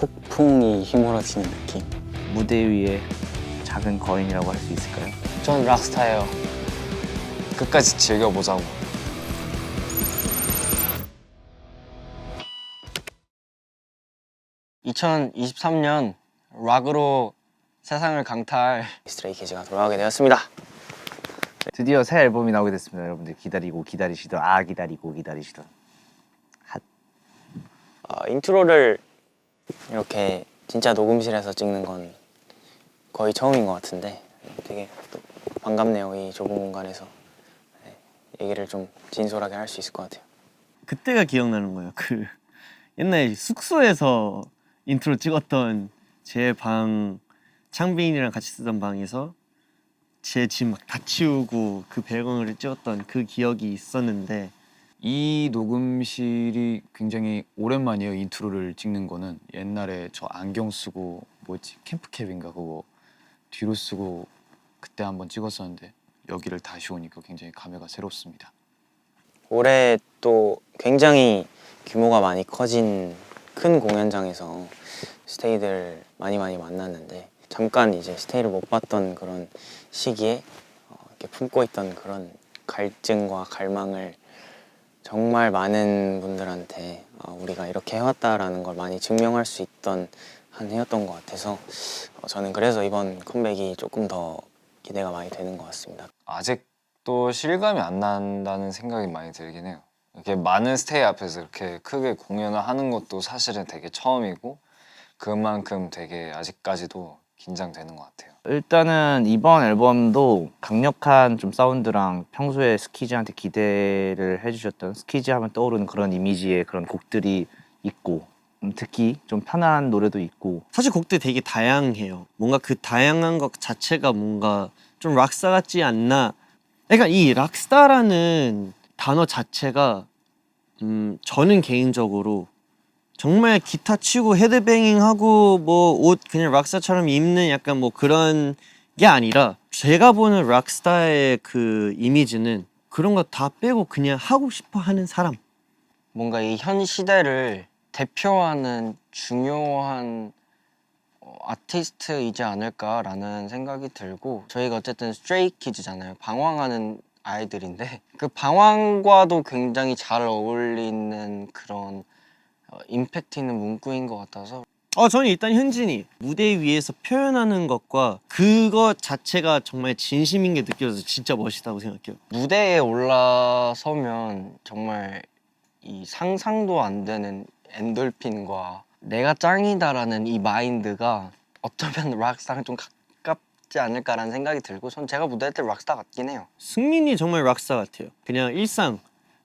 폭풍이 휘몰아치는 느낌. 무대 위에 작은 거인이라고 할 수 있을까요? 전 락스타예요. 끝까지 즐겨보자고. (2023년) 락으로 세상을 강타할 스트레이키즈가 돌아오게 되었습니다. 드디어 새 앨범이 나오게 됐습니다. 여러분들 기다리고 기다리시던 기다리고 기다리시던 인트로를 이렇게 진짜 녹음실에서 찍는 건 거의 처음인 것 같은데 되게 또 반갑네요. 이 좁은 공간에서 얘기를 좀 진솔하게 할 수 있을 것 같아요. 그때가 기억나는 거예요. 그 옛날에 숙소에서 인트로 찍었던 제 방, 창빈이랑 같이 쓰던 방에서 제 집 막 다 치우고 그 배경을 찍었던 그 기억이 있었는데, 이 녹음실이 굉장히 오랜만이에요. 인트로를 찍는 거는. 옛날에 저 안경 쓰고 뭐지 캠프캡인가 그거 뒤로 쓰고 그때 한번 찍었었는데 여기를 다시 오니까 굉장히 감회가 새롭습니다. 올해 또 굉장히 규모가 많이 커진 큰 공연장에서 스테이들 많이 만났는데, 잠깐 이제 스테이를 못 봤던 그런 시기에 이렇게 품고 있던 그런 갈증과 갈망을 정말 많은 분들한테 우리가 이렇게 해왔다라는 걸 많이 증명할 수 있던 한 해였던 것 같아서 저는 그래서 이번 컴백이 조금 더 기대가 많이 되는 것 같습니다. 아직도 실감이 안 난다는 생각이 많이 들긴 해요. 이렇게 많은 스테이 앞에서 이렇게 크게 공연을 하는 것도 사실은 되게 처음이고 그만큼 되게 아직까지도 긴장되는 것 같아요. 일단은 이번 앨범도 강력한 좀 사운드랑 평소에 스키즈한테 기대를 해주셨던, 스키즈 하면 떠오르는 그런 이미지의 그런 곡들이 있고, 듣기 좀 편한 노래도 있고. 사실 곡들 되게 다양해요. 뭔가 그 다양한 것 자체가 뭔가 좀 락스타 같지 않나. 그러니까 이 락스타라는 단어 자체가 저는 개인적으로 정말 기타 치고 헤드뱅잉하고 뭐 옷 그냥 락스타처럼 입는 약간 뭐 그런 게 아니라, 제가 보는 락스타의 그 이미지는 그런 거 다 빼고 그냥 하고 싶어 하는 사람. 뭔가 이 현 시대를 대표하는 중요한 아티스트이지 않을까라는 생각이 들고, 저희가 어쨌든 스트레이키즈잖아요. 방황하는 아이들인데 그 방황과도 굉장히 잘 어울리는 그런 임팩트 있는 문구인 것 같아서. 저는 일단 현진이 무대 위에서 표현하는 것과 그것 자체가 정말 진심인 게 느껴져서 진짜 멋있다고 생각해요. 무대에 올라서면 정말 이 상상도 안 되는 엔돌핀과 내가 짱이다라는 이 마인드가 어쩌면 락스타랑 좀 가깝지 않을까라는 생각이 들고, 전 제가 무대 때 락스타 같긴 해요. 승민이 정말 락스타 같아요. 그냥 일상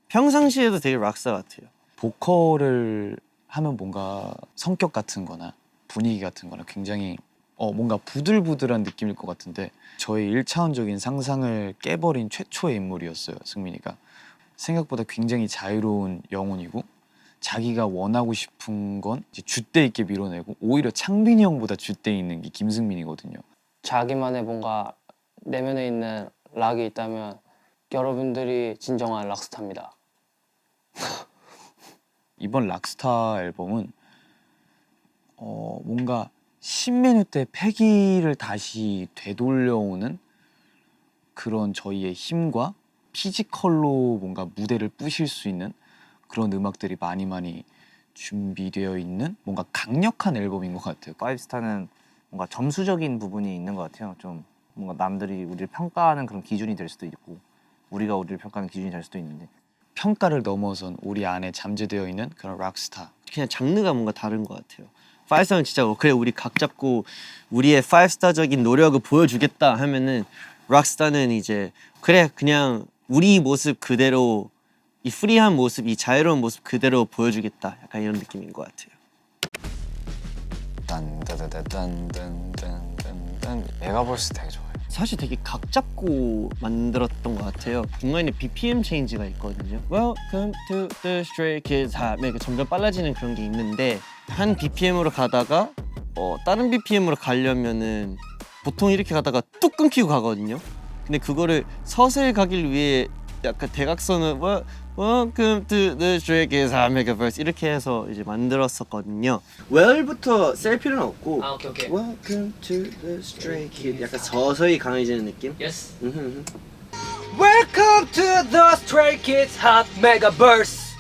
평상시에도 되게 락스타 같아요. 보컬을 하면 뭔가 성격 같은 거나 분위기 같은 거나 굉장히 뭔가 부들부들한 느낌일 것 같은데, 저의 1차원적인 상상을 깨버린 최초의 인물이었어요. 승민이가 생각보다 굉장히 자유로운 영혼이고, 자기가 원하고 싶은 건 이제 줏대 있게 밀어내고, 오히려 창빈이 형보다 줏대 있는 게 김승민이거든요. 자기만의 뭔가 내면에 있는 락이 있다면 여러분들이 진정한 락스타입니다. 이번 락스타 앨범은 뭔가 십몇 년 때 패기를 다시 되돌려오는 그런 저희의 힘과 피지컬로 뭔가 무대를 부실 수 있는 그런 음악들이 많이 준비되어 있는 뭔가 강력한 앨범인 것 같아요. 파이브스타는 뭔가 점수적인 부분이 있는 것 같아요. 좀 뭔가 남들이 우리를 평가하는 그런 기준이 될 수도 있고, 우리가 우리를 평가하는 기준이 될 수도 있는데, 평가를 넘어선 우리 안에 잠재되어 있는 그런 락스타. 그냥 장르가 뭔가 다른 것 같아요. 파이브스타는 진짜 그래 우리 각 잡고 우리의 파이브스타적인 노력을 보여주겠다 하면은, 락스타는 이제 그래 그냥 우리 모습 그대로, 이 프리한 모습, 이 자유로운 모습 그대로 보여주겠다, 약간 이런 느낌인 것 같아요. 딴따다다단단단단단 메가볼스 되게 좋아요. 사실 되게 각 잡고 만들었던 것 같아요. 중간에 BPM 체인지가 있거든요. Welcome to the Stray Kids. 이렇게 점점 빨라지는 그런 게 있는데, 한 BPM으로 가다가 다른 BPM으로 가려면은 보통 이렇게 가다가 뚝 끊기고 가거든요. 근데 그거를 서서히 가길 위해 약간 대각선을 Welcome to the Stray Kids Hot Megaverse 이렇게 해서 이제 만들었었거든요. Well부터 셀 필요는 없고 아 오케이 오케이. Welcome to the Stray Kids 약간 서서히 강해지는 느낌? Yes. Welcome to the Stray Kids Hot Megaverse.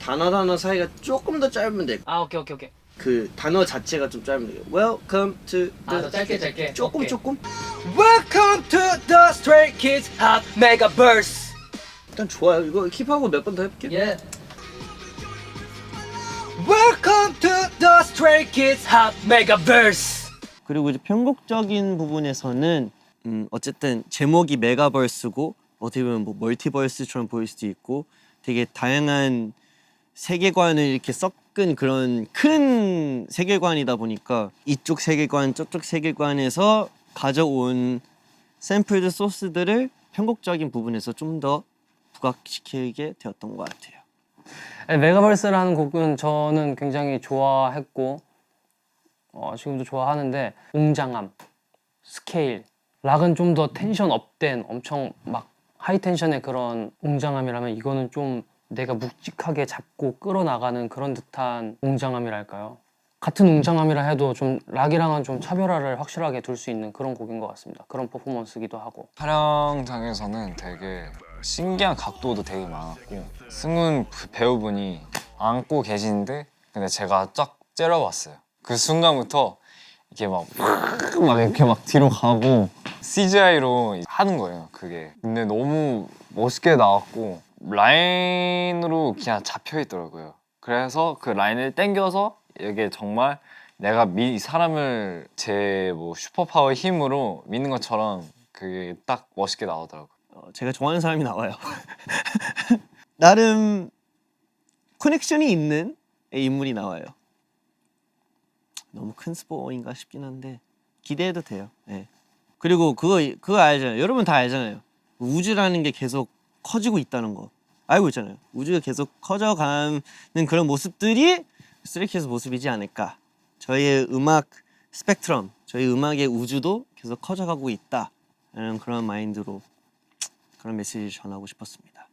단어 사이가 조금 더 짧으면 돼. 아 오케이 오케이 오케이. 그 단어 자체가 좀 짧으면 돼. Welcome to the 더 짧게. 조금 오케이. 조금 Welcome to the Stray Kids Hot Megaverse. 일단 좋아요. 이거 킵하고 몇 번 더 해볼게요. 예. Welcome to the Stray Kids Hot Megaverse. 그리고 이제 편곡적인 부분에서는 어쨌든 제목이 메가버스고 어떻게 보면 뭐 멀티버스처럼 보일 수도 있고 되게 다양한 세계관을 이렇게 섞은 그런 큰 세계관이다 보니까 이쪽 세계관 저쪽 세계관에서 가져온 샘플드 소스들을 편곡적인 부분에서 좀 더 부각시키게 되었던 것 같아요. 메가버스라는 곡은 저는 굉장히 좋아했고 지금도 좋아하는데 웅장함, 스케일, 락은 좀 더 텐션 업된 엄청 막 하이 텐션의 그런 웅장함이라면 이거는 좀 내가 묵직하게 잡고 끌어나가는 그런 듯한 웅장함이랄까요? 같은 웅장함이라 해도 좀 락이랑은 좀 차별화를 확실하게 둘 수 있는 그런 곡인 것 같습니다. 그런 퍼포먼스기도 하고. 촬영장에서는 되게 신기한 각도도 되게 많았고 승훈 배우분이 안고 계시는데 근데 제가 쫙 째려봤어요. 그 순간부터 이렇게 막 이렇게 막 뒤로 가고 CGI로 하는 거예요. 그게 근데 너무 멋있게 나왔고 라인으로 그냥 잡혀 있더라고요. 그래서 그 라인을 당겨서 이게 정말 내가 이 사람을 제 뭐 슈퍼파워의 힘으로 믿는 것처럼 그게 딱 멋있게 나오더라고요. 제가 좋아하는 사람이 나와요. 나름 커넥션이 있는 인물이 나와요. 너무 큰 스포인가 싶긴 한데 기대해도 돼요. 네. 그리고 그거 알잖아요. 여러분 다 알잖아요. 우주라는 게 계속 커지고 있다는 거 알고 있잖아요. 우주가 계속 커져가는 그런 모습들이 스트레이키즈 모습이지 않을까. 저희의 음악 스펙트럼, 저희 음악의 우주도 계속 커져가고 있다라는 그런 마인드로 그런 메시지를 전하고 싶었습니다.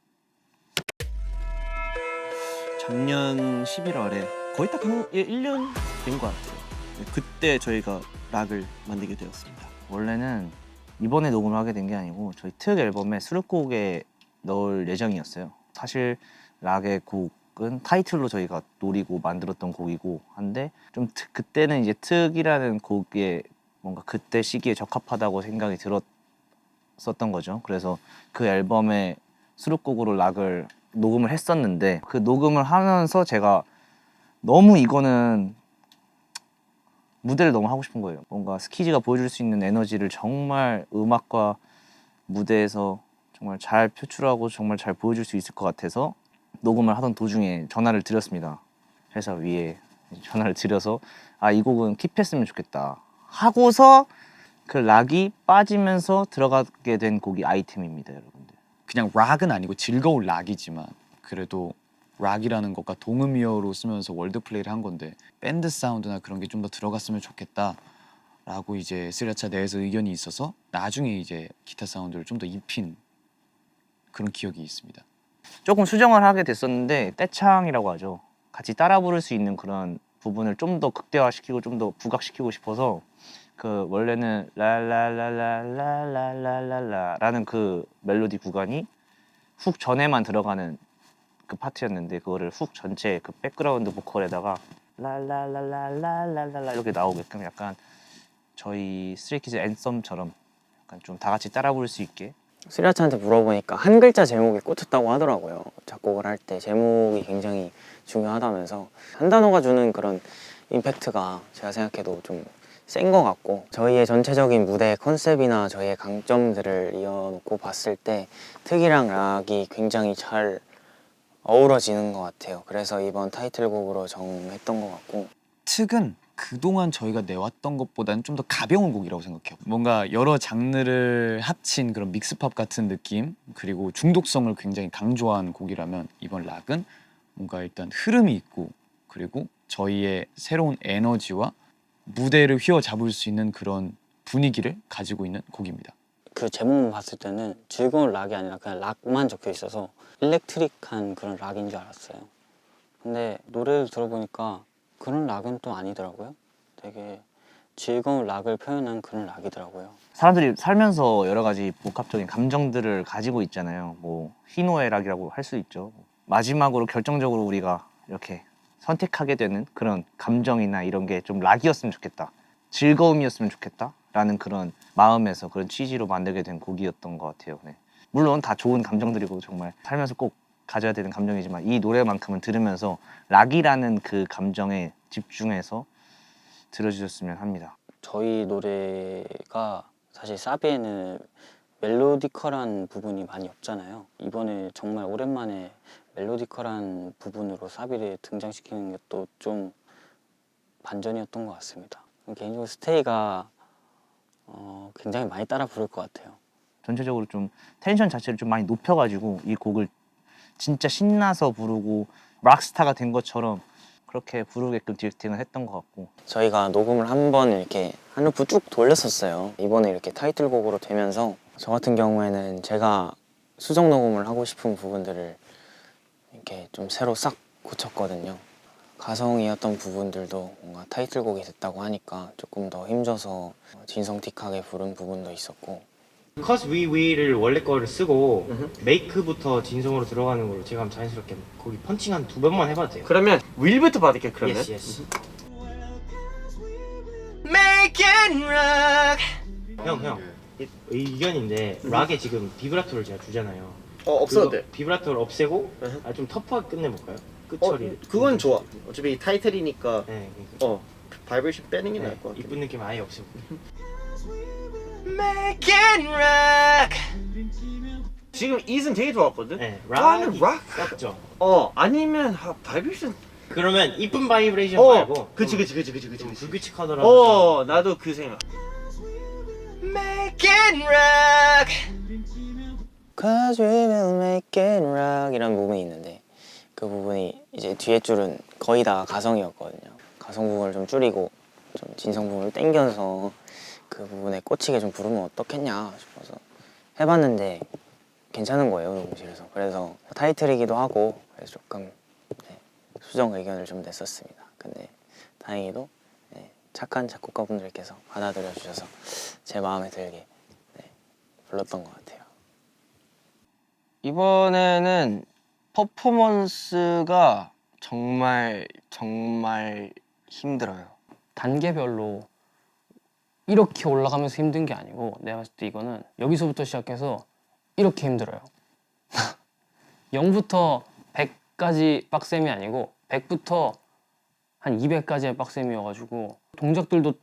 작년 11월에 거의 딱 1년 된 것 같아요. 그때 저희가 락을 만들게 되었습니다. 원래는 이번에 녹음을 하게 된 게 아니고 저희 특 앨범에 수록곡에 넣을 예정이었어요. 사실 락의 곡은 타이틀로 저희가 노리고 만들었던 곡이고 한데 좀 그때는 이제 특이라는 곡에 뭔가 그때 시기에 적합하다고 생각이 들었었던 거죠. 그래서 그 앨범의 수록곡으로 락을 녹음을 했었는데 그 녹음을 하면서 제가 너무 이거는 무대를 너무 하고 싶은 거예요. 뭔가 스키즈가 보여줄 수 있는 에너지를 정말 음악과 무대에서 정말 잘 표출하고 정말 잘 보여줄 수 있을 것 같아서 녹음을 하던 도중에 전화를 드렸습니다. 회사 위에 전화를 드려서 이 곡은 킵했으면 좋겠다 하고서 그 락이 빠지면서 들어가게 된 곡이 아이템입니다, 여러분들. 그냥 락은 아니고 즐거운 락이지만 그래도 락이라는 것과 동음이어로 쓰면서 월드 플레이를 한 건데 밴드 사운드나 그런 게 좀 더 들어갔으면 좋겠다라고 이제 스리라차 내에서 의견이 있어서 나중에 이제 기타 사운드를 좀 더 입힌 그런 기억이 있습니다. 조금 수정을 하게 됐었는데 떼창이라고 하죠. 같이 따라 부를 수 있는 그런 부분을 좀 더 극대화시키고 좀 더 부각시키고 싶어서 그 원래는 라라라라라라라라라라는 그 멜로디 구간이 훅 전에만 들어가는 그 파트였는데 그거를 훅 전체 그 백그라운드 보컬에다가 라라라라라라라 이렇게 나오게끔 약간 저희 스트레이키즈 앤썸처럼 약간 좀 다 같이 따라 부를 수 있게. 스리라차한테 물어보니까 한 글자 제목에 꽂혔다고 하더라고요. 작곡을 할 때 제목이 굉장히 중요하다면서 한 단어가 주는 그런 임팩트가 제가 생각해도 좀 센 것 같고 저희의 전체적인 무대 컨셉이나 저희의 강점들을 이어놓고 봤을 때 특이랑 락이 굉장히 잘 어우러지는 것 같아요. 그래서 이번 타이틀곡으로 정했던 것 같고 특은 그동안 저희가 내왔던 것보다는 좀 더 가벼운 곡이라고 생각해요. 뭔가 여러 장르를 합친 그런 믹스팝 같은 느낌 그리고 중독성을 굉장히 강조한 곡이라면 이번 락은 뭔가 일단 흐름이 있고 그리고 저희의 새로운 에너지와 무대를 휘어잡을 수 있는 그런 분위기를 가지고 있는 곡입니다. 그 제목만 봤을 때는 즐거운 락이 아니라 그냥 락만 적혀 있어서 일렉트릭한 그런 락인 줄 알았어요. 근데 노래를 들어보니까 그런 락은 또 아니더라고요. 되게 즐거운 락을 표현한 그런 락이더라고요. 사람들이 살면서 여러 가지 복합적인 감정들을 가지고 있잖아요. 뭐 희노애락이라고 할 수 있죠. 마지막으로 결정적으로 우리가 이렇게 선택하게 되는 그런 감정이나 이런 게 좀 락이었으면 좋겠다, 즐거움이었으면 좋겠다라는 그런 마음에서 그런 취지로 만들게 된 곡이었던 것 같아요. 네. 물론 다 좋은 감정들이고 정말 살면서 꼭 가져야 되는 감정이지만 이 노래만큼은 들으면서 락이라는 그 감정에 집중해서 들어주셨으면 합니다. 저희 노래가 사실 사비에는 멜로디컬한 부분이 많이 없잖아요. 이번에 정말 오랜만에 멜로디컬한 부분으로 사비를 등장시키는 것도 좀 반전이었던 것 같습니다. 개인적으로 스테이가 굉장히 많이 따라 부를 것 같아요. 전체적으로 좀 텐션 자체를 좀 많이 높여가지고 이 곡을 진짜 신나서 부르고 락스타가 된 것처럼 그렇게 부르게끔 디렉팅을 했던 것 같고. 저희가 녹음을 한 번 이렇게 한 루프 쭉 돌렸었어요. 이번에 이렇게 타이틀곡으로 되면서 저 같은 경우에는 제가 수정 녹음을 하고 싶은 부분들을 이렇게 좀 새로 싹 고쳤거든요. 가성이었던 부분들도 뭔가 타이틀곡이 됐다고 하니까 조금 더 힘줘서 진성틱하게 부른 부분도 있었고. Cause We를 원래 거를 쓰고 메이크부터 진성으로 들어가는 걸로 제가 한번 자연스럽게 거기 펀칭 한 2번만 해봐도 돼요? 그러면 윌부터 받을게 그러면. Yes, yes. Make it rock. 형, 의견인데 락에 지금 비브라토를 제가 주잖아요. 없어도 그거 비브라토를 없애고 좀 터프하게 끝내볼까요? 끝 처리. 그건 좋아. 어차피 타이틀이니까 네, 그러니까. 바이브레이션 빼는 게 네, 나을 것 같아. 이쁜 느낌 아예 없애고. Make it rock. 지금 이슨 되게 좋았거든. 네, 나는 락이 락. 깎죠. 아니면 바이브레이션. 그러면 이쁜 바이브레이션 말고 그치. 좀 불규칙하더라도 나도 그 생각. Make it rock. Cause we will make it rock 이런 부분이 있는데 그 부분이 이제 뒤에 줄은 거의 다 가성이었거든요. 가성 부분을 좀 줄이고 좀 진성 부분을 땡겨서 그 부분에 꽂히게 좀 부르면 어떻겠냐 싶어서 해봤는데 괜찮은 거예요, 녹음실에서. 그래서 타이틀이기도 하고 그래서 조금 수정 의견을 좀 냈었습니다. 근데 다행히도 착한 작곡가분들께서 받아들여 주셔서 제 마음에 들게 불렀던 것 같아요. 이번에는 퍼포먼스가 정말 힘들어요. 단계별로 이렇게 올라가면서 힘든 게 아니고 내가 봤을 때 이거는 여기서부터 시작해서 이렇게 힘들어요. 0부터 100까지 빡셈이 아니고 100부터 한 200까지의 빡셈이어가지고 동작들도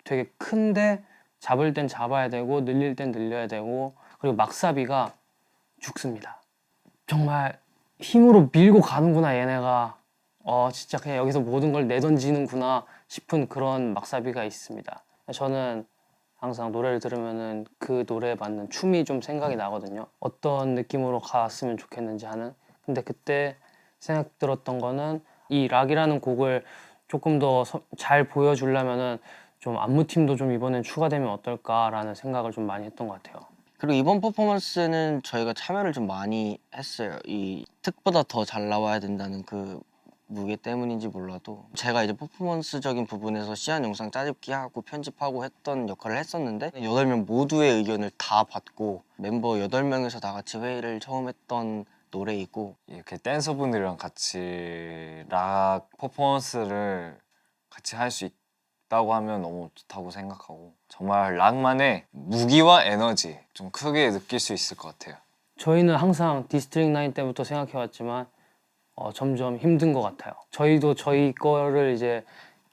되게 큰데 잡을 땐 잡아야 되고 늘릴 땐 늘려야 되고 그리고 막사비가 죽습니다. 정말 힘으로 밀고 가는구나 얘네가. 진짜 그냥 여기서 모든 걸 내던지는구나 싶은 그런 막사비가 있습니다. 저는 항상 노래를 들으면은 그 노래에 맞는 춤이 좀 생각이 나거든요. 어떤 느낌으로 갔으면 좋겠는지 하는. 근데 그때 생각 들었던 거는 이 락이라는 곡을 조금 더 잘 보여주려면은 좀 안무팀도 좀 이번엔 추가되면 어떨까라는 생각을 좀 많이 했던 것 같아요. 그리고 이번 퍼포먼스는 저희가 참여를 좀 많이 했어요. 이 특보다 더 잘 나와야 된다는 그 무게 때문인지 몰라도 제가 이제 퍼포먼스적인 부분에서 시안 영상 짜집기 하고 편집하고 했던 역할을 했었는데 8명 모두의 의견을 다 받고 멤버 8명에서 다 같이 회의를 처음 했던 노래이고 이렇게 댄서분들이랑 같이 락 퍼포먼스를 같이 할 수 있다고 하면 너무 좋다고 생각하고 정말 락만의 무기와 에너지 좀 크게 느낄 수 있을 것 같아요. 저희는 항상 디스트릭 9 때부터 생각해왔지만 점점 힘든 것 같아요. 저희도 저희 거를 이제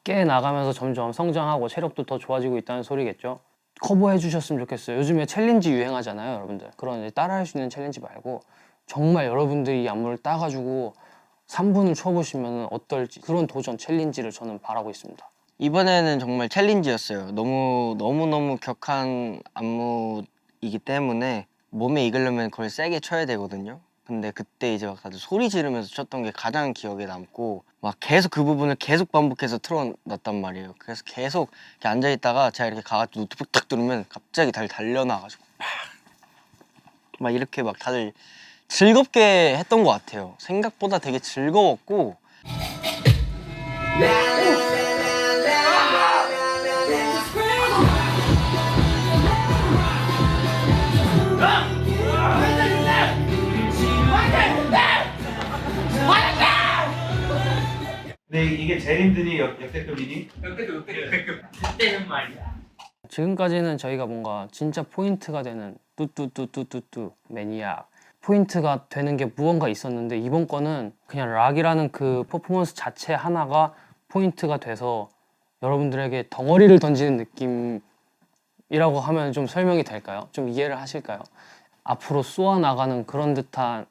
깨 나가면서 점점 성장하고 체력도 더 좋아지고 있다는 소리겠죠. 커버해 주셨으면 좋겠어요. 요즘에 챌린지 유행하잖아요, 여러분들. 그런 이제 따라할 수 있는 챌린지 말고 정말 여러분들이 이 안무를 따가지고 3분을 쳐보시면 어떨지 그런 도전 챌린지를 저는 바라고 있습니다. 이번에는 정말 챌린지였어요. 너무 격한 안무이기 때문에 몸에 익으려면 그걸 세게 쳐야 되거든요. 근데 그때 이제 막 다들 소리 지르면서 쳤던 게 가장 기억에 남고 막 계속 그 부분을 계속 반복해서 틀어놨단 말이에요. 그래서 계속 이렇게 앉아있다가 제가 이렇게 가가지고 노트북 딱 누르면 갑자기 다들 달려나가지고 막 이렇게 막 다들 즐겁게 했던 것 같아요. 생각보다 되게 즐거웠고 근데 이게 제일 힘드니 역대급이니? 그때는 말이야. 지금까지는 저희가 뭔가 진짜 포인트가 되는 뚜뚜뚜뚜뚜뚜 매니악 포인트가 되는 게 무언가 있었는데 이번 거는 그냥 락이라는 그 퍼포먼스 자체 하나가 포인트가 돼서 여러분들에게 덩어리를 던지는 느낌이라고 하면 좀 설명이 될까요? 좀 이해를 하실까요? 앞으로 쏘아 나가는 그런 듯한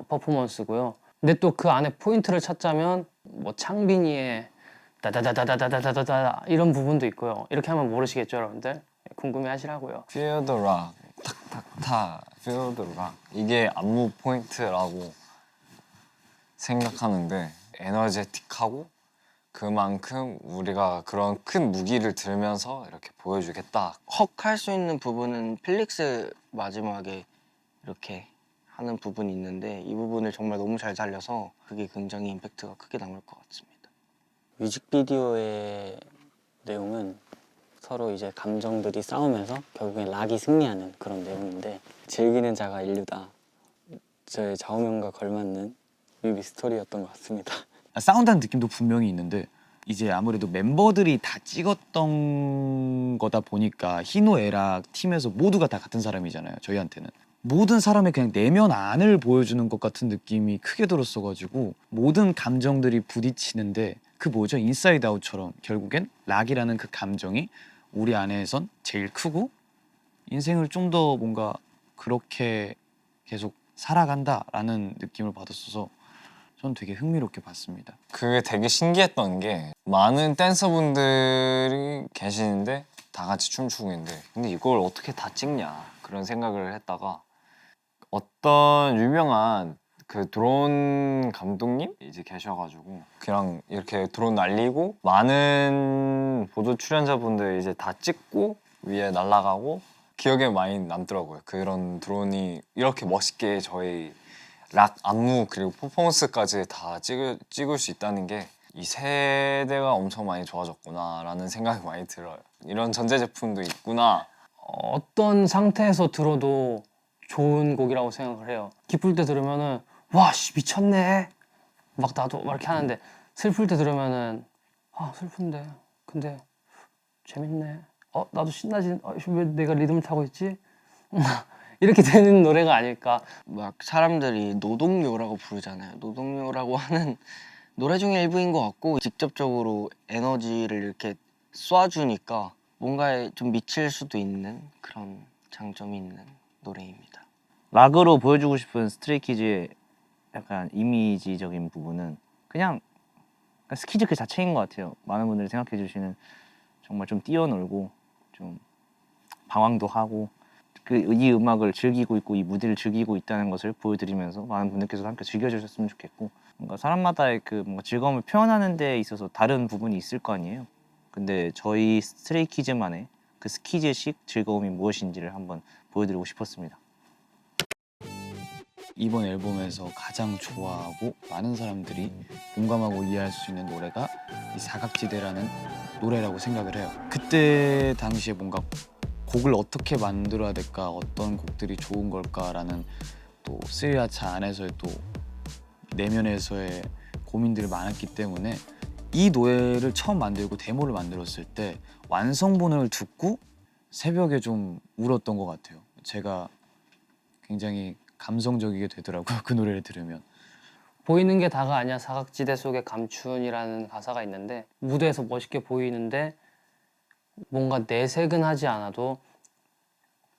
퍼포먼스고요. 근데 또 그 안에 포인트를 찾자면 뭐 창빈이의 다다다다다다다다다 이런 부분도 있고요. 이렇게 하면 모르시겠죠, 여러분들? 궁금해하시라고요. Feel the rock, 탁탁탁, Feel the rock. 이게 안무 포인트라고 생각하는데 에너제틱하고 그만큼 우리가 그런 큰 무기를 들면서 이렇게 보여주겠다. 헉 할 수 있는 부분은 필릭스 마지막에 이렇게 하는 부분이 있는데 이 부분을 정말 너무 잘 살려서 그게 굉장히 임팩트가 크게 남을 것 같습니다. 뮤직비디오의 내용은 서로 이제 감정들이 싸우면서 결국엔 락이 승리하는 그런 내용인데 즐기는 자가 인류다. 저의 좌우명과 걸맞는 뮤비 스토리였던 것 같습니다. 사운드한 느낌도 분명히 있는데 이제 아무래도 멤버들이 다 찍었던 거다 보니까 희노 애락 팀에서 모두가 다 같은 사람이잖아요. 저희한테는 모든 사람의 그냥 내면 안을 보여주는 것 같은 느낌이 크게 들었어가지고 모든 감정들이 부딪히는데 그 뭐죠? 인사이드 아웃처럼 결국엔 락이라는 그 감정이 우리 안에선 제일 크고 인생을 좀 더 뭔가 그렇게 계속 살아간다라는 느낌을 받았어서 전 되게 흥미롭게 봤습니다. 그게 되게 신기했던 게 많은 댄서분들이 계시는데 다 같이 춤추고 있는데 근데 이걸 어떻게 다 찍냐 그런 생각을 했다가 어떤 유명한 그 드론 감독님 이제 계셔가지고 그냥 이렇게 드론 날리고 많은 보조 출연자분들 이제 다 찍고 위에 날아가고 기억에 많이 남더라고요. 그런 드론이 이렇게 멋있게 저희 락 안무 그리고 퍼포먼스까지 다 찍을 수 있다는 게 이 세대가 엄청 많이 좋아졌구나라는 생각이 많이 들어요. 이런 전자 제품도 있구나. 어떤 상태에서 들어도 좋은 곡이라고 생각을 해요. 기쁠 때 들으면은 와 씨 미쳤네 막 나도 막 이렇게 하는데 슬플 때 들으면은 아 슬픈데 근데 재밌네 나도 신나지 왜 내가 리듬을 타고 있지 이렇게 되는 노래가 아닐까. 막 사람들이 노동요라고 부르잖아요. 노동요라고 하는 노래 중에 일부인 것 같고 직접적으로 에너지를 이렇게 쏴주니까 뭔가에 좀 미칠 수도 있는 그런 장점이 있는 노래입니다. 락으로 보여주고 싶은 스트레이키즈의 약간 이미지적인 부분은 그냥 스키즈 그 자체인 것 같아요. 많은 분들이 생각해 주시는 정말 좀 뛰어놀고 좀 방황도 하고 이 음악을 즐기고 있고 이 무대를 즐기고 있다는 것을 보여드리면서 많은 분들께서 함께 즐겨주셨으면 좋겠고 뭔가 사람마다의 그 뭔가 즐거움을 표현하는 데 있어서 다른 부분이 있을 거 아니에요. 근데 저희 스트레이키즈만의 그 스키즈식 즐거움이 무엇인지를 한번 보여드리고 싶었습니다. 이번 앨범에서 가장 좋아하고 많은 사람들이 공감하고 이해할 수 있는 노래가 이 사각지대라는 노래라고 생각을 해요. 그때 당시에 뭔가 곡을 어떻게 만들어야 될까, 어떤 곡들이 좋은 걸까라는 또 스리라차 안에서의 또 내면에서의 고민들이 많았기 때문에 이 노래를 처음 만들고 데모를 만들었을 때 완성본을 듣고 새벽에 좀 울었던 것 같아요. 제가 굉장히 감성적이게 되더라고요. 그 노래를 들으면. 보이는 게 다가 아니야 사각지대 속에 감춘이라는 가사가 있는데 무대에서 멋있게 보이는데 뭔가 내색은 하지 않아도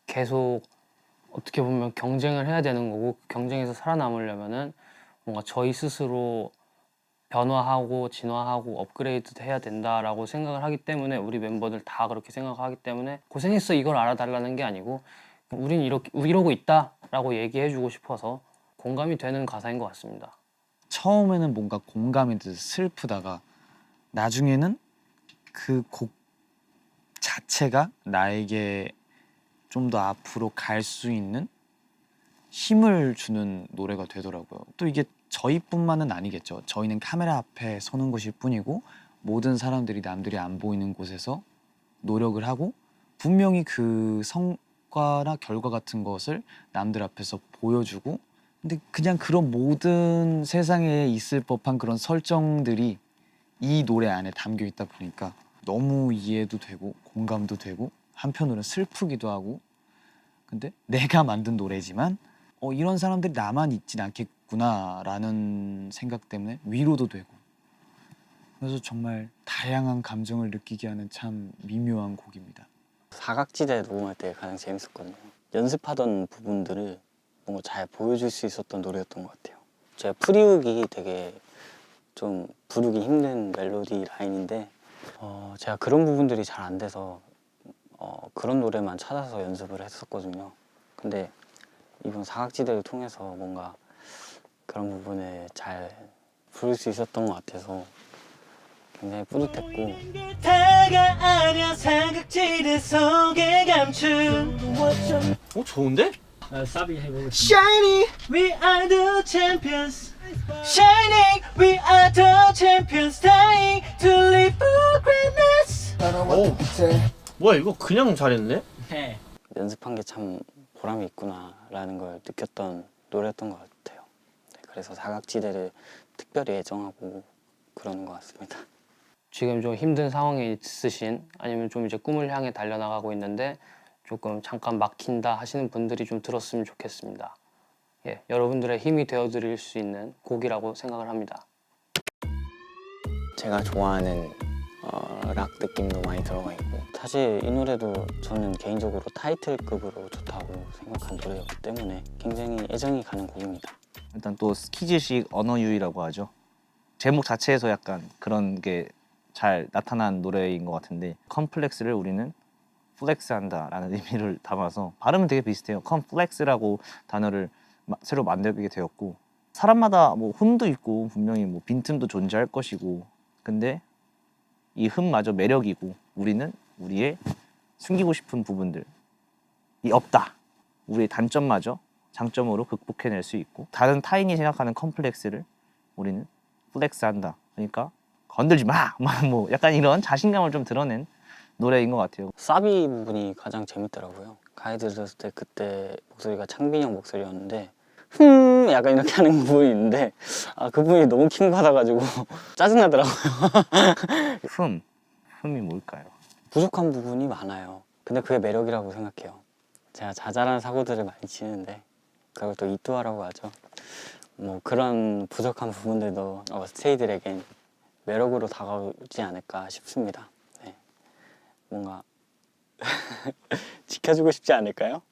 계속 어떻게 보면 경쟁을 해야 되는 거고 그 경쟁에서 살아남으려면은 뭔가 저희 스스로 변화하고 진화하고 업그레이드 해야 된다라고 생각을 하기 때문에 우리 멤버들 다 그렇게 생각하기 때문에 고생했어 이걸 알아달라는 게 아니고 우린 이러고 있다라고 얘기해주고 싶어서 공감이 되는 가사인 것 같습니다. 처음에는 뭔가 공감이 돼서 슬프다가 나중에는 그 곡 자체가 나에게 좀 더 앞으로 갈 수 있는 힘을 주는 노래가 되더라고요. 또 이게 저희뿐만은 아니겠죠. 저희는 카메라 앞에 서는 것일 뿐이고 모든 사람들이 남들이 안 보이는 곳에서 노력을 하고 분명히 그 성과나 결과 같은 것을 남들 앞에서 보여주고, 근데 그냥 그런 모든 세상에 있을 법한 그런 설정들이 이 노래 안에 담겨 있다 보니까 너무 이해도 되고 공감도 되고 한편으로는 슬프기도 하고, 근데 내가 만든 노래지만 이런 사람들이 나만 있진 않겠구나라는 생각 때문에 위로도 되고, 그래서 정말 다양한 감정을 느끼게 하는 참 미묘한 곡입니다. 사각지대 녹음할 때 가장 재밌었거든요. 연습하던 부분들을 뭔가 잘 보여줄 수 있었던 노래였던 것 같아요. 제가 프리훅이 되게 좀 부르기 힘든 멜로디 라인인데 제가 그런 부분들이 잘 안 돼서 그런 노래만 찾아서 연습을 했었거든요. 근데 이번 사각지대를 통해서 뭔가 그런 부분을 잘 부를 수 있었던 것 같아서 굉장히 뿌듯했고. 다가아려 사각지대 속에 감춘 좋은데? Shining, we are the champions. Shining, we are the champions. Dying to live for greatness. 뭐야 이거 그냥 잘했네? 연습한 게 참 보람이 있구나라는 걸 느꼈던 노래였던 것 같아요. 네, 그래서 사각지대를 특별히 애정하고 그러는 것 같습니다. 지금 좀 힘든 상황에 있으신, 아니면 좀 이제 꿈을 향해 달려나가고 있는데 조금 잠깐 막힌다 하시는 분들이 좀 들었으면 좋겠습니다. 예, 여러분들의 힘이 되어드릴 수 있는 곡이라고 생각을 합니다. 제가 좋아하는 락 느낌도 많이 들어가 있고, 사실 이 노래도 저는 개인적으로 타이틀급으로 좋다고 생각한 노래였기 때문에 굉장히 애정이 가는 곡입니다. 일단 또 스키즈식 언어 유희라고 하죠. 제목 자체에서 약간 그런 게 잘 나타난 노래인 것 같은데, 컴플렉스를 우리는 플렉스한다라는 의미를 담아서 발음은 되게 비슷해요. 컴플렉스라고 단어를 새로 만들게 되었고, 사람마다 뭐 흠도 있고 분명히 뭐 빈틈도 존재할 것이고, 근데 이 흠마저 매력이고 우리는 우리의 숨기고 싶은 부분들이 없다. 우리의 단점마저 장점으로 극복해낼 수 있고, 다른 타인이 생각하는 컴플렉스를 우리는 플렉스한다. 그러니까 건들지 마! 뭐 약간 이런 자신감을 좀 드러낸 노래인 것 같아요. 사비 부분이 가장 재밌더라고요. 가이드 들었을 때 그때 목소리가 창빈이 형 목소리였는데 약간 이렇게 하는 부분이 있는데 그 부분이 너무 킹 받아가지고 짜증나더라고요. 흠이 뭘까요? 부족한 부분이 많아요. 근데 그게 매력이라고 생각해요. 제가 자잘한 사고들을 많이 치는데 그걸 또 이뚜아라고 하죠. 뭐 그런 부족한 부분들도 스테이들에겐 매력으로 다가오지 않을까 싶습니다. 네. 뭔가 지켜주고 싶지 않을까요?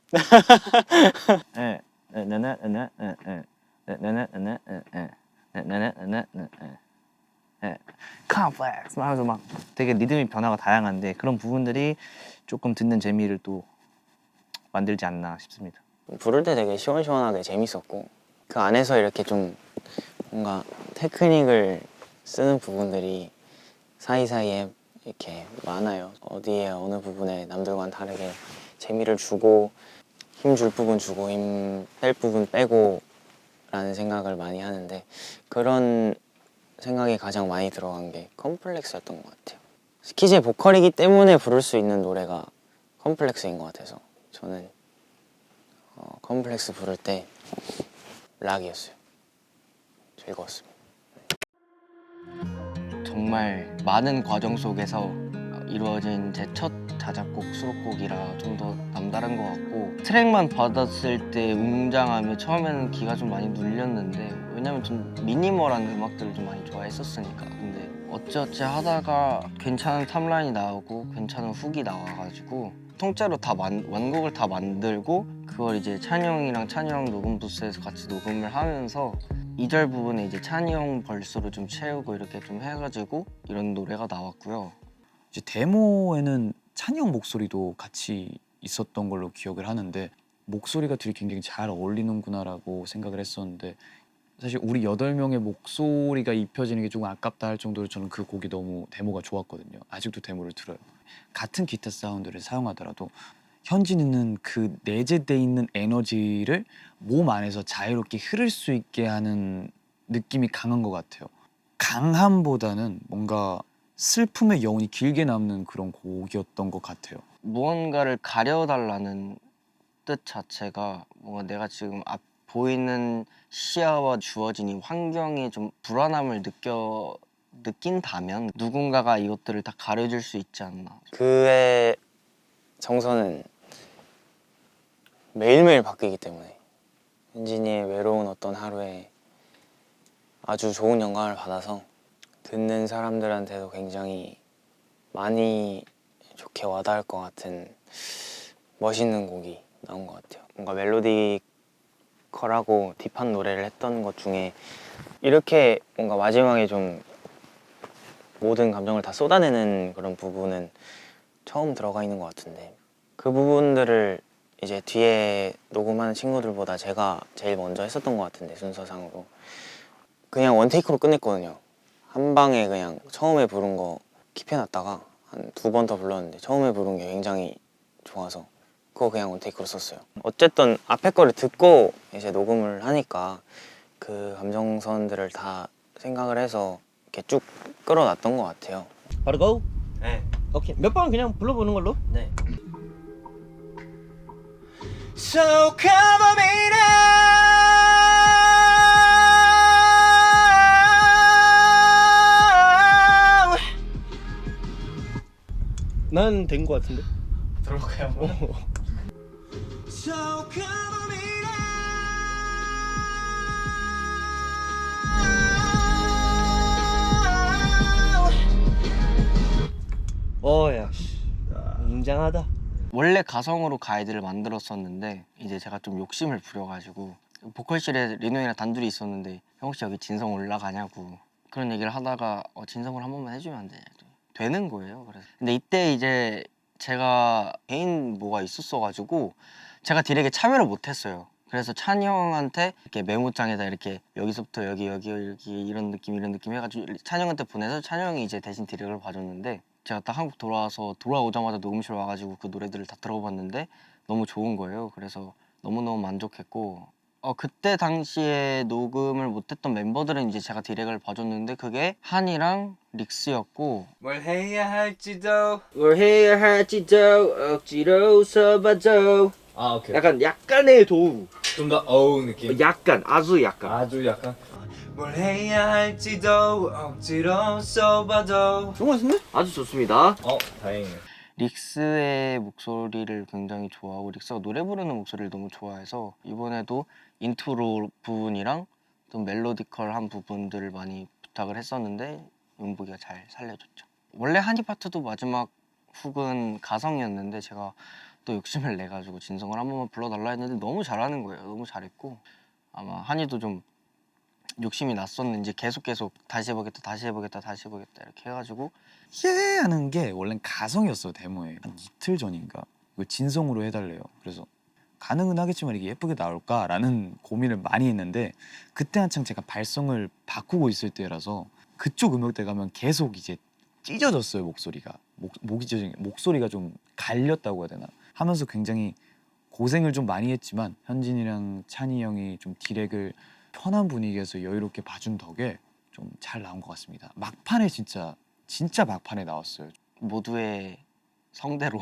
컴플렉스 하면서 막 되게 리듬이 변화가 다양한데, 그런 부분들이 조금 듣는 재미를 또 만들지 않나 싶습니다. 부를 때 되게 시원시원하게 재밌었고, 그 안에서 이렇게 좀 뭔가 테크닉을 쓰는 부분들이 사이사이에 이렇게 많아요. 어디에 어느 부분에 남들과는 다르게 재미를 주고 힘 줄 부분 주고 힘 뺄 부분 빼고 라는 생각을 많이 하는데, 그런 생각이 가장 많이 들어간 게 컴플렉스였던 것 같아요. 스키즈의 보컬이기 때문에 부를 수 있는 노래가 컴플렉스인 것 같아서 저는 컴플렉스 부를 때 락이었어요. 즐거웠습니다. 정말 많은 과정 속에서 이루어진 제 첫 자작곡 수록곡이라 좀 더 남다른 것 같고, 트랙만 받았을 때 웅장함이 처음에는 기가 좀 많이 눌렸는데, 왜냐면 좀 미니멀한 음악들을 좀 많이 좋아했었으니까. 근데 어찌어찌 하다가 괜찮은 탑라인이 나오고 괜찮은 훅이 나와가지고 통째로 다 완곡을 다 만들고, 그걸 이제 찬이 형이랑 찬이 형 녹음 부스에서 같이 녹음을 하면서 2절 부분에 이제 찬이 형 벌스로 좀 채우고 이렇게 좀 해가지고 이런 노래가 나왔고요. 이제 데모에는 찬이 형 목소리도 같이 있었던 걸로 기억을 하는데, 목소리가 둘이 굉장히 잘 어울리는구나라고 생각을 했었는데, 사실 우리 8명의 목소리가 입혀지는 게 조금 아깝다 할 정도로 저는 그 곡이 너무 데모가 좋았거든요. 아직도 데모를 들어요. 같은 기타 사운드를 사용하더라도 현진이는 그 내재돼 있는 에너지를 몸 안에서 자유롭게 흐를 수 있게 하는 느낌이 강한 것 같아요. 강함보다는 뭔가 슬픔의 여운이 길게 남는 그런 곡이었던 것 같아요. 무언가를 가려달라는 뜻 자체가 뭔가 내가 지금 앞 보이는 시야와 주어진 이 환경에 좀 불안함을 느낀다면 누군가가 이것들을 다 가려줄 수 있지 않나. 그의 정서는 매일매일 바뀌기 때문에 현진이의 외로운 어떤 하루에 아주 좋은 영감을 받아서 듣는 사람들한테도 굉장히 많이 좋게 와닿을 것 같은 멋있는 곡이 나온 것 같아요. 뭔가 멜로디컬하고 딥한 노래를 했던 것 중에 이렇게 뭔가 마지막에 좀 모든 감정을 다 쏟아내는 그런 부분은 처음 들어가 있는 것 같은데 그 부분들을 이제 뒤에 녹음하는 친구들보다 제가 제일 먼저 했었던 것 같은데 순서상으로 그냥 원테이크로 끝냈거든요. 한 방에 그냥 처음에 부른 거 킵해놨다가 한 2번 더 불렀는데 처음에 부른 게 굉장히 좋아서 그거 그냥 원테이크로 썼어요. 어쨌든 앞에 거를 듣고 이제 녹음을 하니까 그 감정선들을 다 생각을 해서 이렇게 쭉 끌어놨던 것 같아요. 바로 고? 네. 오케이. 몇 번 그냥 불러보는 걸로? 네. So cover me now. 난 된 거 같은데. 들어볼까요? So cover me now. 야, 웅장하다. 원래 가성으로 가이드를 만들었었는데 이제 제가 좀 욕심을 부려가지고 보컬실에 리노이랑 단둘이 있었는데 형 혹시 여기 진성 올라가냐고 그런 얘기를 하다가 진성을 한 번만 해주면 안 되냐 되는 거예요. 그래서 근데 이때 이제 제가 개인 뭐가 있었어가지고 제가 딜에게 참여를 못했어요. 그래서 찬이 형한테 이렇게 메모장에다 이렇게 여기서부터 여기 이런 느낌 해가지고 찬이 형한테 보내서 찬이 형이 이제 대신 디렉을 봐줬는데 제가 딱 한국 돌아오자마자 녹음실 와가지고 그 노래들을 다 들어봤는데 너무 좋은 거예요. 그래서 너무너무 만족했고 그때 당시에 녹음을 못했던 멤버들은 이제 제가 디렉을 봐줬는데 그게 한이랑 릭스였고 뭘 해야 할지도 억지로 써봐줘. 아 오케이 약간의 도움. 좀 더 어우 느낌 아주 약간. 아주 약간 뭘 해야 할지도 억지로 써봐도 좋은 것 같은데? 아주 좋습니다. 다행이네. 릭스의 목소리를 굉장히 좋아하고 릭스가 노래 부르는 목소리를 너무 좋아해서 이번에도 인트로 부분이랑 좀 멜로디컬한 부분들을 많이 부탁을 했었는데 윤복이가 잘 살려줬죠. 원래 한이 파트도 마지막 훅은 가성이었는데 제가 또 욕심을 내가지고 진성을 한 번만 불러달라 했는데 너무 잘하는 거예요. 너무 잘했고 아마 한이도 좀 욕심이 났었는지 계속 다시 해보겠다 이렇게 해가지고 하는 게 원래는 가성이었어요. 데모에 한 이틀 전인가 이걸 진성으로 해달래요. 그래서 가능은 하겠지만 이게 예쁘게 나올까라는 고민을 많이 했는데 그때 한창 제가 발성을 바꾸고 있을 때라서 그쪽 음역대 가면 계속 이제 찢어졌어요. 목소리가 목소리가 좀 갈렸다고 해야 되나 하면서 굉장히 고생을 좀 많이 했지만 현진이랑 찬이 형이 좀 디렉을 편한 분위기에서 여유롭게 봐준 덕에 좀 잘 나온 것 같습니다. 막판에 진짜 막판에 나왔어요. 모두의 성대로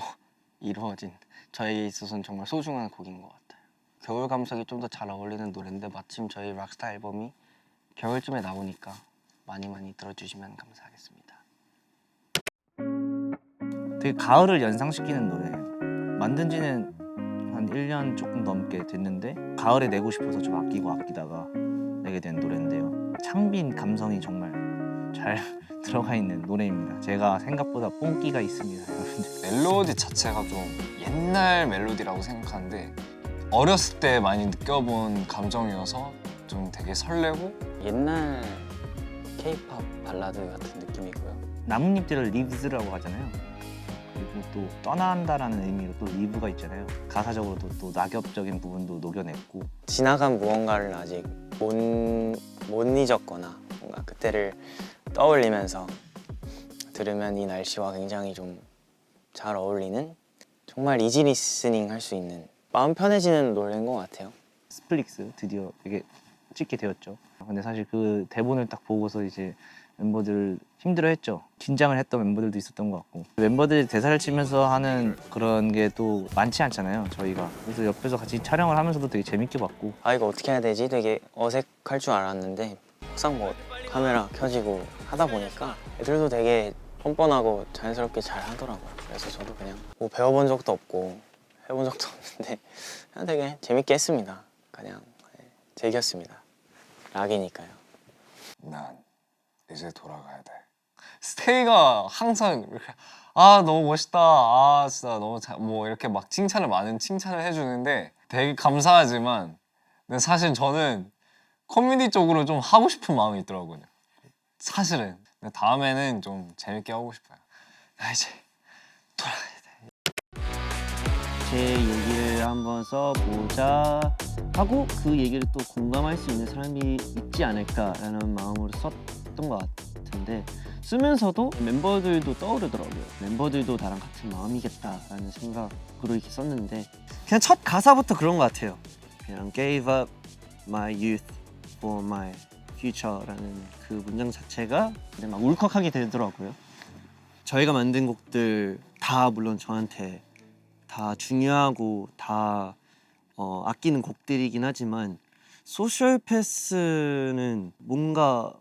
이루어진 저에게 있어서는 정말 소중한 곡인 것 같아요. 겨울 감성이 좀 더 잘 어울리는 노래인데 마침 저희 락스타 앨범이 겨울쯤에 나오니까 많이 들어주시면 감사하겠습니다. 되게 가을을 연상시키는 노래예요. 만든 지는 한 1년 조금 넘게 됐는데 가을에 내고 싶어서 좀 아끼다가 내게 된 노래인데요. 창빈 감성이 정말 잘 들어가 있는 노래입니다. 제가 생각보다 뽕기가 있습니다, 여러분들. 멜로디 자체가 좀 옛날 멜로디라고 생각하는데 어렸을 때 많이 느껴본 감정이어서 좀 되게 설레고 옛날 K-pop 발라드 같은 느낌이고요. 나뭇잎들을 리브스라고 하잖아요. 그리고 또 떠난다라는 의미로 또 리브가 있잖아요. 가사적으로도 또 낙엽적인 부분도 녹여냈고 지나간 무언가를 아직 못 잊었거나 뭔가 그때를 떠올리면서 들으면 이 날씨와 굉장히 좀 잘 어울리는 정말 이지 리스닝 할 수 있는 마음 편해지는 노래인 것 같아요. 스플릭스 드디어 이게 찍게 되었죠. 근데 사실 그 대본을 딱 보고서 이제 멤버들 힘들어했죠. 긴장을 했던 멤버들도 있었던 것 같고 멤버들이 대사를 치면서 하는 그런 게 또 많지 않잖아요. 저희가 그래서 옆에서 같이 촬영을 하면서도 되게 재밌게 봤고 아 이거 어떻게 해야 되지? 되게 어색할 줄 알았는데 막상 뭐 카메라 켜지고 하다 보니까 애들도 되게 뻔뻔하고 자연스럽게 잘 하더라고요. 그래서 저도 그냥 뭐 배워본 적도 없고 해본 적도 없는데 그냥 되게 재밌게 했습니다. 그냥 즐겼습니다. 락이니까요. 난 이제 돌아가야 돼. 스테이가 항상 이렇게 아 너무 멋있다. 아 진짜 너무 뭐 이렇게 막 많은 칭찬을 해주는데 되게 감사하지만 근데 사실 저는 커뮤니티 쪽으로 좀 하고 싶은 마음이 있더라고요. 사실은. 근데 다음에는 좀 재밌게 하고 싶어요. 나 이제 돌아가야 돼. 제 얘기를 한번 써보자 하고 그 얘기를 또 공감할 수 있는 사람이 있지 않을까라는 마음으로 썼던 것 같은데 쓰면서도 멤버들도 떠오르더라고요. 멤버들도 나랑 같은 마음이겠다라는 생각으로 이렇게 썼는데 그냥 첫 가사부터 그런 것 같아요. 그냥 gave up my youth for my future라는 그 문장 자체가 그냥 막 울컥하게 되더라고요. 저희가 만든 곡들 다 물론 저한테 다 중요하고 다 아끼는 곡들이긴 하지만 소셜 패스는 뭔가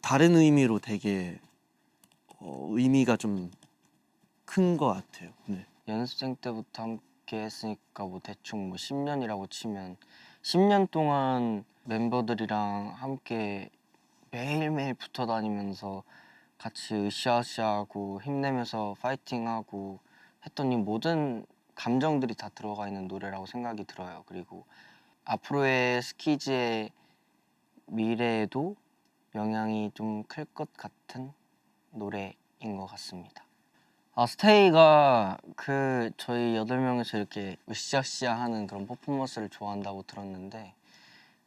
다른 의미로 되게 의미가 좀 큰 것 같아요. 네. 연습생 때부터 함께 했으니까 뭐 대충 뭐 10년이라고 치면 10년 동안 멤버들이랑 함께 매일매일 붙어 다니면서 같이 으쌰으쌰하고 힘내면서 파이팅하고 했던 이 모든 감정들이 다 들어가 있는 노래라고 생각이 들어요. 그리고 앞으로의 스키즈의 미래에도 영향이 좀 클 것 같은 노래인 것 같습니다. 스테이가 그 저희 8명이서 이렇게 으쌰으쌰 하는 그런 퍼포먼스를 좋아한다고 들었는데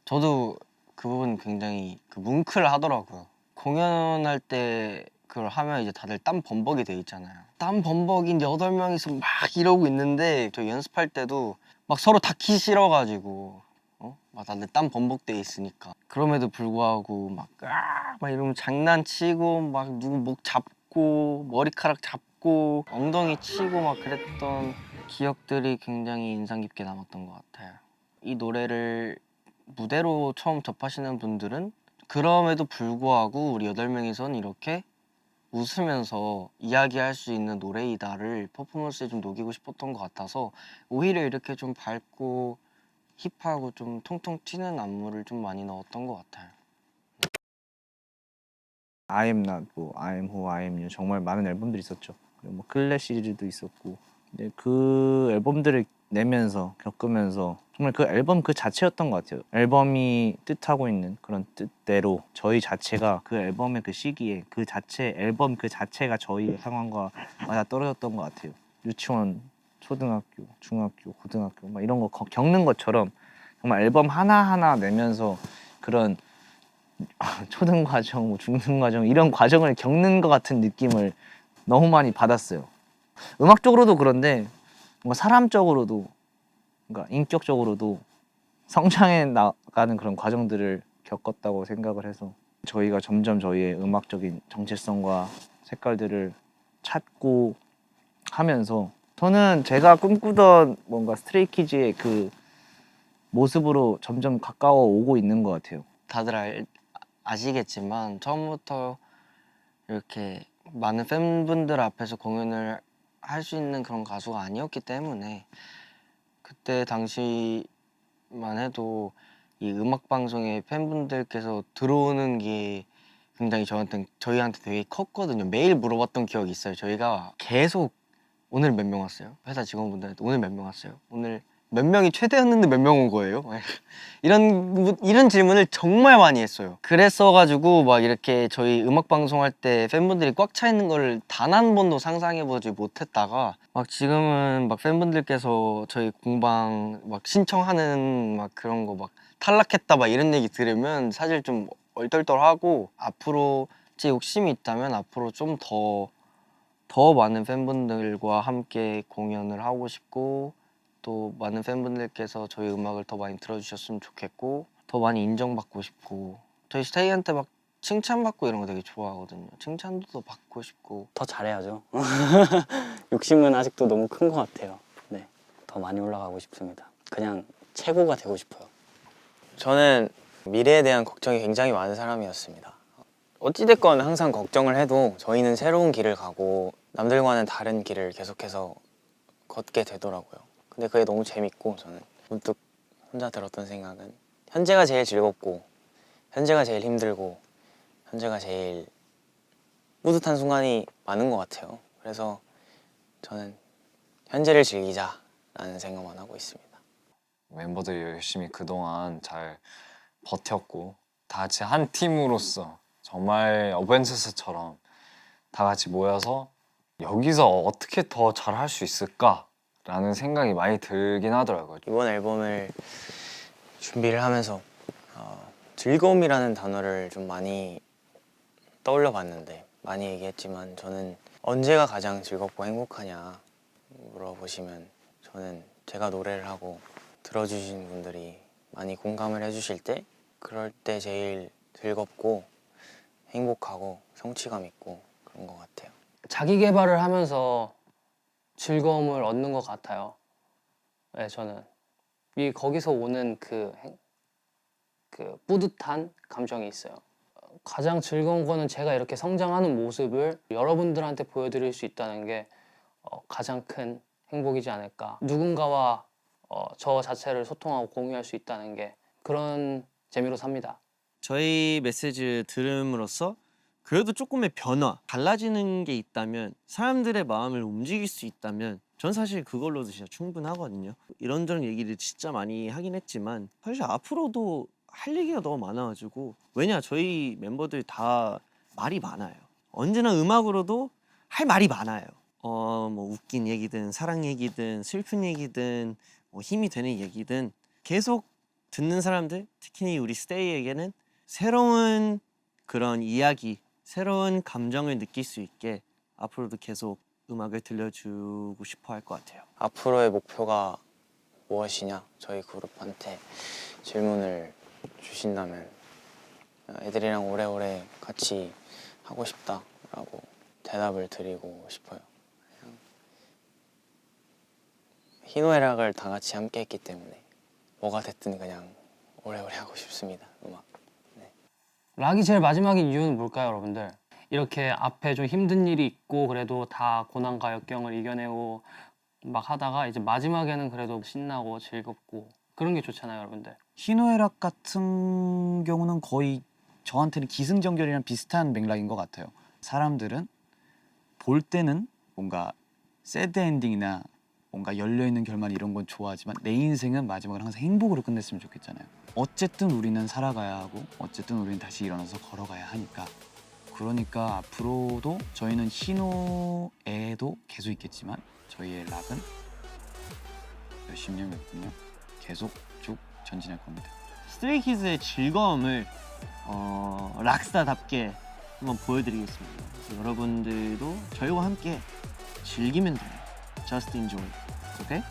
저도 그 부분 굉장히 뭉클하더라고요. 공연할 때 그걸 하면 이제 다들 땀 범벅이 돼 있잖아요. 땀 범벅인 8명이서 막 이러고 있는데 저 연습할 때도 막 서로 닿기 싫어가지고 막 다들 땀 범벅돼 있으니까 그럼에도 불구하고 막 이러면 장난치고 막 누구 목 잡고 머리카락 잡고 엉덩이 치고 막 그랬던 기억들이 굉장히 인상 깊게 남았던 것 같아요. 이 노래를 무대로 처음 접하시는 분들은 그럼에도 불구하고 우리 8명이선 이렇게 웃으면서 이야기할 수 있는 노래이다를 퍼포먼스에 좀 녹이고 싶었던 것 같아서 오히려 이렇게 좀 밝고 힙하고 좀 통통 튀는 안무를 좀 많이 넣었던 것 같아요. I am not, 뭐 I am who I am you 정말 많은 앨범들이 있었죠. 그리고 뭐 클래시 시리즈도 있었고 근데 그 앨범들을 내면서 겪으면서 정말 그 앨범 그 자체였던 것 같아요. 앨범이 뜻하고 있는 그런 뜻대로 저희 자체가 그 앨범의 그 시기에 그 자체 앨범 그 자체가 저희 상황과 맞아 떨어졌던 것 같아요. 유치원, 초등학교, 중학교, 고등학교 막 이런 거 겪는 것처럼 정말 앨범 하나하나 내면서 그런 초등 과정, 뭐 중등 과정 이런 과정을 겪는 것 같은 느낌을 너무 많이 받았어요. 음악적으로도 그런데 뭔가 사람적으로도 그러니까 인격적으로도 성장해 나가는 그런 과정들을 겪었다고 생각을 해서 저희가 점점 저희의 음악적인 정체성과 색깔들을 찾고 하면서 저는 제가 꿈꾸던 뭔가 스트레이키즈의 그 모습으로 점점 가까워 오고 있는 것 같아요. 다들 아시겠지만 처음부터 이렇게 많은 팬분들 앞에서 공연을 할 수 있는 그런 가수가 아니었기 때문에 그때 당시만 해도 이 음악 방송에 팬분들께서 들어오는 게 굉장히 저희한테 되게 컸거든요. 매일 물어봤던 기억이 있어요. 저희가 계속 오늘 몇 명 왔어요? 회사 직원분들한테 오늘 몇 명 왔어요? 오늘 몇 명이 최대였는데 몇 명 온 거예요? 이런 질문을 정말 많이 했어요. 그랬어가지고 막 이렇게 저희 음악 방송할 때 팬분들이 꽉 차 있는 걸 단 한 번도 상상해보지 못했다가 막 지금은 막 팬분들께서 저희 공방 막 신청하는 막 그런 거 막 탈락했다 막 이런 얘기 들으면 사실 좀 얼떨떨하고 앞으로 제 욕심이 있다면 앞으로 좀 더 더 많은 팬분들과 함께 공연을 하고 싶고 또 많은 팬분들께서 저희 음악을 더 많이 들어주셨으면 좋겠고 더 많이 인정받고 싶고 저희 스테이한테 막 칭찬받고 이런 거 되게 좋아하거든요. 칭찬도 더 받고 싶고 더 잘해야죠. 욕심은 아직도 너무 큰 것 같아요. 네, 더 많이 올라가고 싶습니다. 그냥 최고가 되고 싶어요. 저는 미래에 대한 걱정이 굉장히 많은 사람이었습니다. 어찌됐건 항상 걱정을 해도 저희는 새로운 길을 가고 남들과는 다른 길을 계속해서 걷게 되더라고요. 근데 그게 너무 재밌고 저는 문득 혼자 들었던 생각은 현재가 제일 즐겁고 현재가 제일 힘들고 현재가 제일 뿌듯한 순간이 많은 것 같아요. 그래서 저는 현재를 즐기자라는 생각만 하고 있습니다. 멤버들이 열심히 그동안 잘 버텼고 다 같이 한 팀으로서 정말 어벤져스처럼 다 같이 모여서 여기서 어떻게 더 잘할 수 있을까라는 생각이 많이 들긴 하더라고요. 이번 앨범을 준비를 하면서 즐거움이라는 단어를 좀 많이 떠올려 봤는데 많이 얘기했지만 저는 언제가 가장 즐겁고 행복하냐 물어보시면 저는 제가 노래를 하고 들어주신 분들이 많이 공감을 해주실 때 그럴 때 제일 즐겁고 행복하고 성취감 있고 그런 것 같아요. 자기 개발을 하면서 즐거움을 얻는 것 같아요. 네, 저는 거기서 오는 그 뿌듯한 감정이 있어요. 가장 즐거운 거는 제가 이렇게 성장하는 모습을 여러분들한테 보여드릴 수 있다는 게 가장 큰 행복이지 않을까. 누군가와 저 자체를 소통하고 공유할 수 있다는 게 그런 재미로 삽니다. 저희 메시지 들음으로써 그래도 조금의 변화, 달라지는 게 있다면 사람들의 마음을 움직일 수 있다면 전 사실 그걸로도 진짜 충분하거든요. 이런저런 얘기를 진짜 많이 하긴 했지만 사실 앞으로도 할 얘기가 너무 많아가지고 왜냐 저희 멤버들 다 말이 많아요. 언제나 음악으로도 할 말이 많아요. 뭐 웃긴 얘기든 사랑 얘기든 슬픈 얘기든 뭐 힘이 되는 얘기든 계속 듣는 사람들 특히 우리 스테이에게는 새로운 그런 이야기 새로운 감정을 느낄 수 있게 앞으로도 계속 음악을 들려주고 싶어 할 것 같아요. 앞으로의 목표가 무엇이냐 저희 그룹한테 질문을 주신다면 애들이랑 오래오래 같이 하고 싶다라고 대답을 드리고 싶어요. 그냥 희노애락을 다 같이 함께 했기 때문에 뭐가 됐든 그냥 오래오래 하고 싶습니다. 음악. 락이 제일 마지막인 이유는 뭘까요, 여러분들? 이렇게 앞에 좀 힘든 일이 있고 그래도 다 고난과 역경을 이겨내고 막 하다가 이제 마지막에는 그래도 신나고 즐겁고 그런 게 좋잖아요, 여러분들. 희노애락 같은 경우는 거의 저한테는 기승전결이랑 비슷한 맥락인 것 같아요. 사람들은 볼 때는 뭔가 새드 엔딩이나 뭔가 열려있는 결말 이런 건 좋아하지만 내 인생은 마지막을 항상 행복으로 끝냈으면 좋겠잖아요. 어쨌든 우리는 살아가야 하고 어쨌든 우리는 다시 일어나서 걸어가야 하니까 그러니까 앞으로도 저희는 희노애도 계속 있겠지만 저희의 락은 몇십 년, 몇 년 계속 쭉 전진할 겁니다. 스트레이키즈의 즐거움을 락스타답게 한번 보여드리겠습니다. 그래서 여러분들도 저희와 함께 즐기면 돼요. Just enjoy. 오케이?